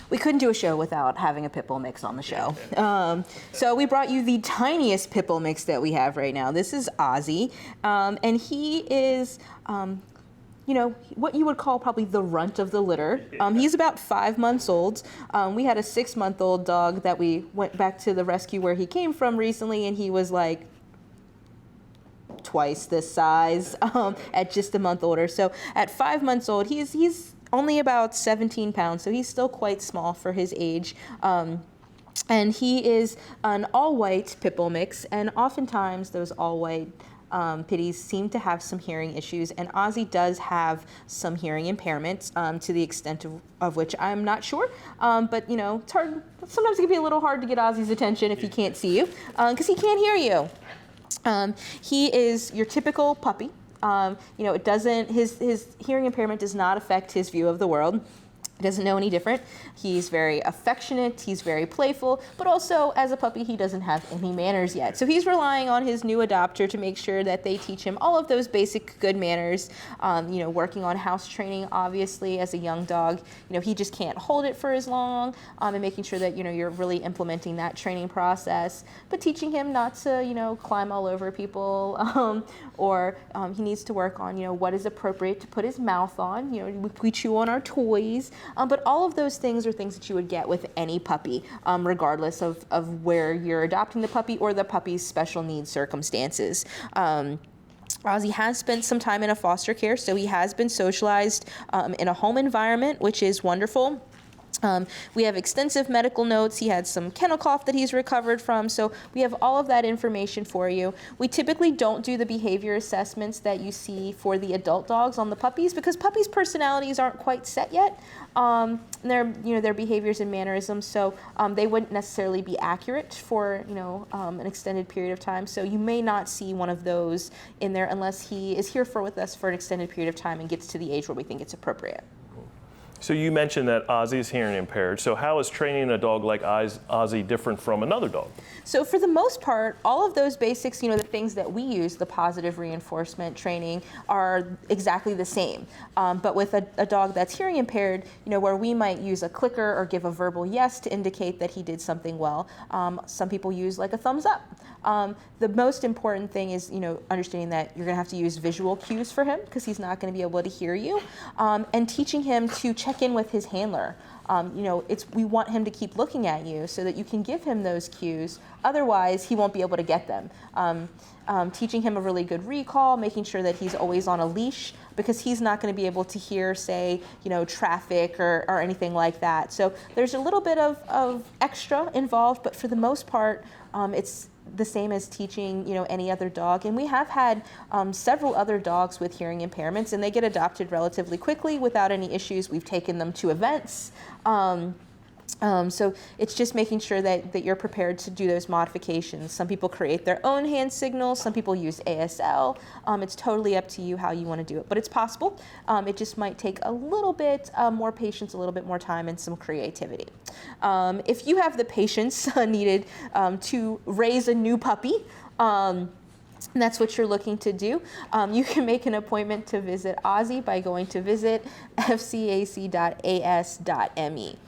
We couldn't do a show without having a pit bull mix on the show. So we brought you the tiniest pit bull mix that we have right now. This is Ozzy, and he is, you know, what you would call probably the runt of the litter. He's about 5 months old. We had a 6-month-old dog that we went back to the rescue where he came from recently, and he was like twice this size at just a month older. So at 5 months old, he's only about 17 pounds, so he's still quite small for his age. And he is an all-white pit bull mix, and oftentimes those all-white pitties seem to have some hearing issues, and Ozzy does have some hearing impairments to the extent of which I'm not sure. But you know, it's hard. Sometimes it can be a little hard to get Ozzy's attention if he can't see you, because he can't hear you. He is your typical puppy. You know, it doesn't. His hearing impairment does not affect his view of the world. He doesn't know any different. He's very affectionate, he's very playful, but also as a puppy, he doesn't have any manners yet. So he's relying on his new adopter to make sure that they teach him all of those basic good manners, you know, working on house training, obviously, as a young dog. You know, he just can't hold it for as long, and making sure that, you know, you're really implementing that training process, but teaching him not to, you know, climb all over people, or he needs to work on, you know, what is appropriate to put his mouth on. You know, we chew on our toys. But all of those things are things that you would get with any puppy, regardless of where you're adopting the puppy or the puppy's special needs circumstances. Ozzy has spent some time in a foster care, so he has been socialized in a home environment, which is wonderful. We have extensive medical notes. He had some kennel cough that he's recovered from, so we have all of that information for you. We typically don't do the behavior assessments that you see for the adult dogs on the puppies, because puppies' personalities aren't quite set yet. Their behaviors and mannerisms, so they wouldn't necessarily be accurate for, you know, an extended period of time. So you may not see one of those in there unless he is here with us for an extended period of time and gets to the age where we think it's appropriate. So you mentioned that Ozzy is hearing impaired. So how is training a dog like Ozzy different from another dog? So for the most part, all of those basics, you know, the things that we use, the positive reinforcement training, are exactly the same. But with a dog that's hearing impaired, you know, where we might use a clicker or give a verbal yes to indicate that he did something well, some people use like a thumbs up. The most important thing is, you know, understanding that you're going to have to use visual cues for him, because he's not going to be able to hear you, and teaching him to check in with his handler. You know, we want him to keep looking at you so that you can give him those cues. Otherwise, he won't be able to get them. Teaching him a really good recall, making sure that he's always on a leash, because he's not going to be able to hear, say, you know, traffic or anything like that. So there's a little bit of extra involved, but for the most part, it's the same as teaching, you know, any other dog. And we have had several other dogs with hearing impairments, and they get adopted relatively quickly without any issues. We've taken them to events. So it's just making sure that you're prepared to do those modifications. Some people create their own hand signals. Some people use ASL. It's totally up to you how you want to do it, but it's possible. It just might take a little bit more patience, a little bit more time, and some creativity. If you have the patience needed to raise a new puppy, and that's what you're looking to do, you can make an appointment to visit Ozzy by going to visit fcac.as.me.